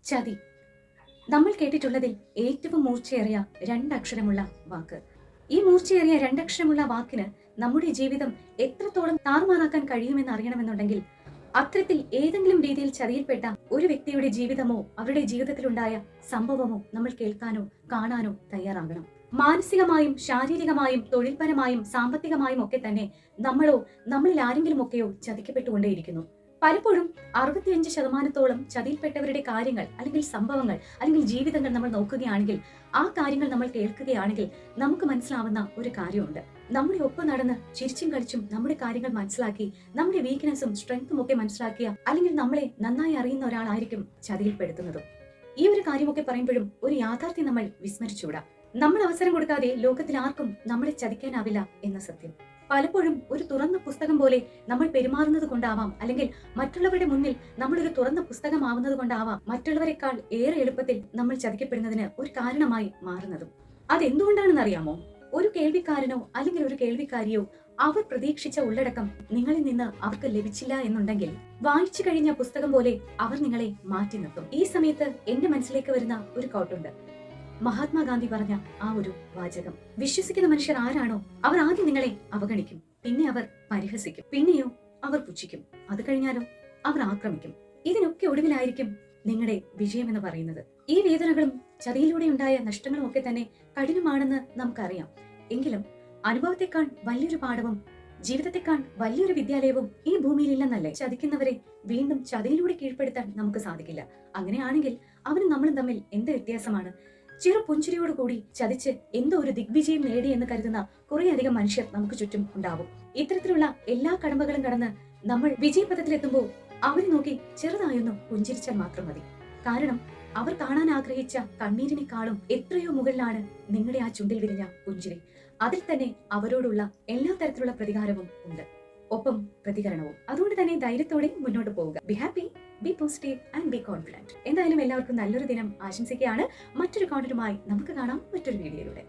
ചതി. നമ്മൾ കേട്ടിട്ടുള്ളതിൽ ഏറ്റവും മൂർച്ചയേറിയ രണ്ടക്ഷരമുള്ള വാക്ക്. ഈ മൂർച്ചയേറിയ രണ്ടക്ഷരമുള്ള വാക്കിന് നമ്മുടെ ജീവിതം എത്രത്തോളം താറുമാറാക്കാൻ കഴിയുമെന്ന് അറിയണമെന്നുണ്ടെങ്കിൽ അത്തരത്തിൽ ഏതെങ്കിലും രീതിയിൽ ചതിയിൽപ്പെട്ട ഒരു വ്യക്തിയുടെ ജീവിതമോ അവരുടെ ജീവിതത്തിലുണ്ടായ സംഭവമോ നമ്മൾ കേൾക്കാനോ കാണാനോ തയ്യാറാകണം. മാനസികമായും ശാരീരികമായും തൊഴിൽപരമായും സാമ്പത്തികമായും ഒക്കെ തന്നെ നമ്മളോ നമ്മളിൽ ആരെങ്കിലും ഒക്കെയോ ചതിക്കപ്പെട്ടുകൊണ്ടേയിരിക്കുന്നു. പലപ്പോഴും 65% ചതിയിൽപ്പെട്ടവരുടെ കാര്യങ്ങൾ അല്ലെങ്കിൽ സംഭവങ്ങൾ അല്ലെങ്കിൽ ജീവിതങ്ങൾ നമ്മൾ നോക്കുകയാണെങ്കിൽ ആ കാര്യങ്ങൾ നമ്മൾ കേൾക്കുകയാണെങ്കിൽ നമുക്ക് മനസ്സിലാവുന്ന ഒരു കാര്യമുണ്ട്. നമ്മുടെ ഒപ്പം നടന്ന് ചിരിച്ചും കളിച്ചും നമ്മുടെ കാര്യങ്ങൾ മനസ്സിലാക്കി നമ്മുടെ വീക്ക്നെസ്സും സ്ട്രെങ്ത്തും ഒക്കെ മനസ്സിലാക്കിയ അല്ലെങ്കിൽ നമ്മളെ നന്നായി അറിയുന്ന ഒരാളായിരിക്കും ചതിയിൽപ്പെടുത്തുന്നതും. ഈ ഒരു കാര്യമൊക്കെ പറയുമ്പോഴും ഒരു യാഥാർത്ഥ്യം നമ്മൾ വിസ്മരിച്ചുകൂടാ. നമ്മൾ അവസരം കൊടുക്കാതെ ലോകത്തിൽ ആർക്കും നമ്മളെ ചതിക്കാനാവില്ല എന്ന സത്യം. പലപ്പോഴും ഒരു തുറന്ന പുസ്തകം പോലെ നമ്മൾ പെരുമാറുന്നത് കൊണ്ടാവാം, അല്ലെങ്കിൽ മറ്റുള്ളവരുടെ മുന്നിൽ നമ്മളൊരു തുറന്ന പുസ്തകമാവുന്നത് കൊണ്ടാവാം മറ്റുള്ളവരെക്കാൾ ഏറെ എളുപ്പത്തിൽ നമ്മൾ ചതിക്കപ്പെടുന്നതിന് ഒരു കാരണമായി മാറുന്നതും. അതെന്തുകൊണ്ടാണെന്ന് അറിയാമോ? ഒരു കേൾവിക്കാരനോ അല്ലെങ്കിൽ ഒരു കേൾവിക്കാരിയോ അവർ പ്രതീക്ഷിച്ച ഉള്ളടക്കം നിങ്ങളിൽ നിന്ന് അവർക്ക് ലഭിച്ചില്ല എന്നുണ്ടെങ്കിൽ വായിച്ചു കഴിഞ്ഞ പുസ്തകം പോലെ അവർ നിങ്ങളെ മാറ്റി നിർത്തും. ഈ സമയത്ത് എന്റെ മനസ്സിലേക്ക് വരുന്ന ഒരു കോട്ടുണ്ട്. മഹാത്മാഗാന്ധി പറഞ്ഞ ആ ഒരു വാചകം. വിശ്വസിക്കുന്ന മനുഷ്യർ ആരാണോ അവർ ആദ്യം നിങ്ങളെ അവഗണിക്കും, പിന്നെ അവർ പരിഹസിക്കും, പിന്നെയോ അവർ പുച്ഛിക്കും, അത് കഴിഞ്ഞാലോ അവർ ആക്രമിക്കും. ഇതിനൊക്കെ ഒടുവിലായിരിക്കും നിങ്ങളുടെ വിജയം എന്ന് പറയുന്നത്. ഈ വേദനകളും ചതിയിലൂടെ ഉണ്ടായ നഷ്ടങ്ങളും ഒക്കെ തന്നെ കഠിനമാണെന്ന് നമുക്കറിയാം. എങ്കിലും അനുഭവത്തെക്കാൾ വലിയൊരു പാഠവും ജീവിതത്തെക്കാൾ വലിയൊരു വിദ്യാലയവും ഈ ഭൂമിയിൽ ഇല്ലെന്നല്ലേ? ചതിക്കുന്നവരെ വീണ്ടും ചതിയിലൂടെ കീഴ്പ്പെടുത്താൻ നമുക്ക് സാധിക്കില്ല. അങ്ങനെയാണെങ്കിൽ അവനും നമ്മളും തമ്മിൽ എന്ത് വ്യത്യാസമാണ്? ചെറു പുഞ്ചിരിയോടുകൂടി ചതിച്ച് എന്തോ ഒരു ദിഗ്വിജയം നേടി എന്ന് കരുതുന്ന കുറേയധികം മനുഷ്യർ നമുക്ക് ചുറ്റും ഉണ്ടാവും. ഇത്തരത്തിലുള്ള എല്ലാ കടമ്പകളും കടന്ന് നമ്മൾ വിജയപഥത്തിലെത്തുമ്പോൾ അവരെ നോക്കി ചെറുതായൊന്ന് പുഞ്ചിരിച്ചാൽ മാത്രം മതി. കാരണം അവർ കാണാൻ ആഗ്രഹിച്ച കണ്ണീരിനേക്കാളും എത്രയോ മുകളിലാണ് നിങ്ങളുടെ ആ ചുണ്ടിൽ വിരിഞ്ഞ പുഞ്ചിരി. അതിൽ തന്നെ അവരോടുള്ള എല്ലാ തരത്തിലുള്ള പ്രതികാരവും ഉണ്ട്, ഒപ്പം പ്രതികരണവും. അതുകൊണ്ട് തന്നെ ധൈര്യത്തോടെ മുന്നോട്ട് പോവുക. Be happy, B positive and B confident. എന്തായാലും എല്ലാവർക്കും നല്ലൊരു ദിനം ആശംസിക്കുകയാണ്. മറ്റൊരു കോണ്ടന്റുമായി നമുക്ക് കാണാം മറ്റൊരു വീഡിയോയിലൂടെ.